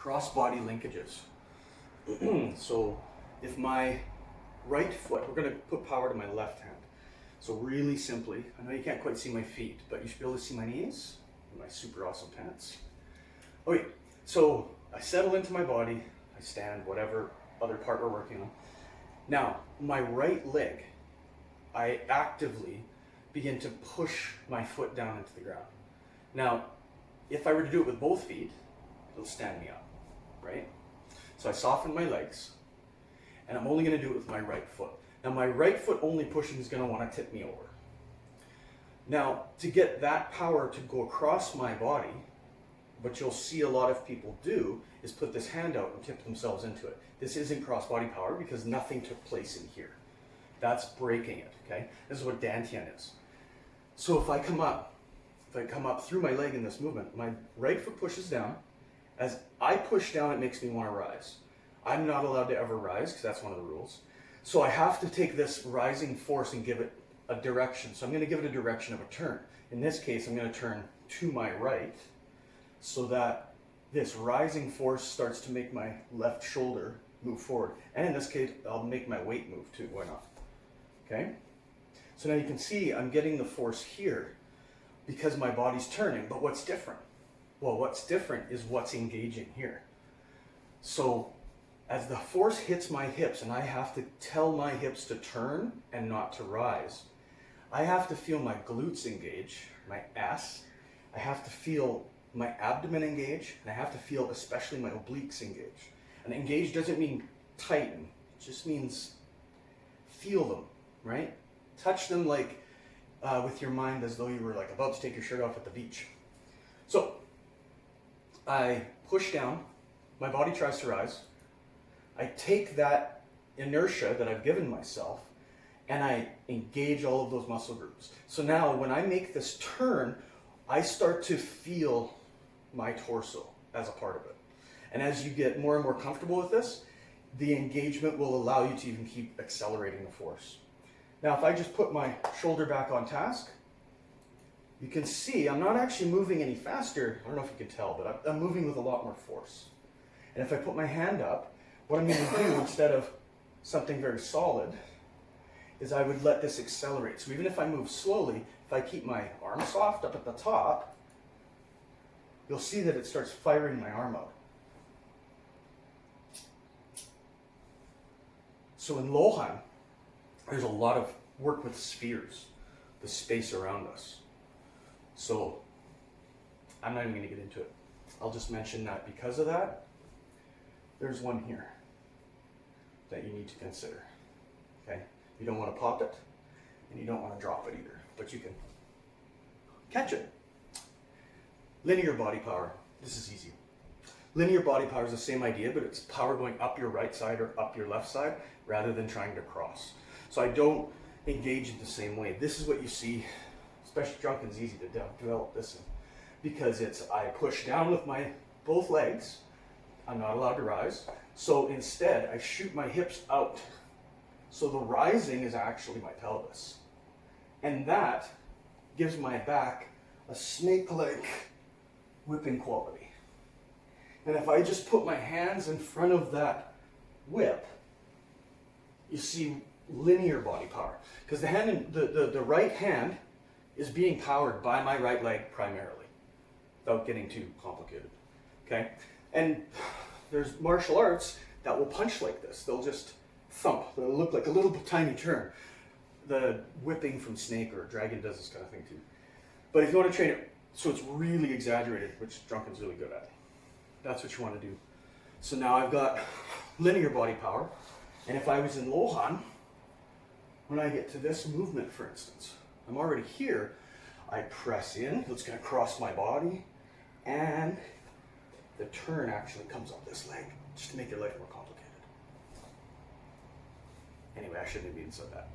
cross-body linkages. So if my right foot, we're going to put power to my left hand. So really simply, I know you can't quite see my feet, but you should be able to see my knees and my super awesome pants. Okay, so I settle into my body, I stand, whatever other part we're working on. Now, my right leg, I actively begin to push my foot down into the ground. Now, if I were to do it with both feet, it'll stand me up, right? So I soften my legs, and I'm only going to do it with my right foot. Now, my right foot only pushing is going to want to tip me over. Now, to get that power to go across my body, what you'll see a lot of people do is put this hand out and tip themselves into it. This isn't cross-body power because nothing took place in here. That's breaking it, okay? This is what Dantian is. So if I come up through my leg in this movement, my right foot pushes down. As I push down, it makes me want to rise. I'm not allowed to ever rise because that's one of the rules. So I have to take this rising force and give it a direction. So I'm going to give it a direction of a turn. In this case, I'm going to turn to my right so that this rising force starts to make my left shoulder move forward. And in this case, I'll make my weight move too. Why not? Okay? So now you can see I'm getting the force here because my body's turning. But what's different? Well, what's different is what's engaging here. So as the force hits my hips and I have to tell my hips to turn and not to rise, I have to feel my glutes engage, my ass. I have to feel my abdomen engage, and I have to feel especially my obliques engage. And engage doesn't mean tighten, it just means feel them, right? Touch them like with your mind as though you were like about to take your shirt off at the beach. So I push down, my body tries to rise. I take that inertia that I've given myself and I engage all of those muscle groups. So now when I make this turn, I start to feel my torso as a part of it. And as you get more and more comfortable with this, the engagement will allow you to even keep accelerating the force. Now, if I just put my shoulder back on task, you can see I'm not actually moving any faster. I don't know if you can tell, but I'm moving with a lot more force. And if I put my hand up, what I'm going to do instead of something very solid is I would let this accelerate. So even if I move slowly, if I keep my arm soft up at the top, you'll see that it starts firing my arm out. So in Lohan, there's a lot of work with spheres, the space around us. So I'm not even going to get into it. I'll just mention that because of that, there's one here that you need to consider. Okay? You don't want to pop it, and you don't want to drop it either, but you can catch it. Linear body power. This is easy. Linear body power is the same idea, but it's power going up your right side or up your left side rather than trying to cross. So I don't engage it the same way. This is what you see, especially drunken's easy to develop this in, because it's I push down with my both legs. I'm not allowed to rise. So instead, I shoot my hips out. So the rising is actually my pelvis. And that gives my back a snake-like whipping quality. And if I just put my hands in front of that whip, you see linear body power. Because the right hand is being powered by my right leg primarily, without getting too complicated. Okay? And there's martial arts that will punch like this. They'll just thump. They'll look like a little tiny turn. The whipping from Snake or Dragon does this kind of thing too. But if you want to train it so it's really exaggerated, which Drunken's really good at, that's what you want to do. So now I've got linear body power. And if I was in Lohan, when I get to this movement, for instance, I'm already here. I press in. It's going to cross my body. And the turn actually comes up this leg, just to make your life more complicated. Anyway, I shouldn't have even said that.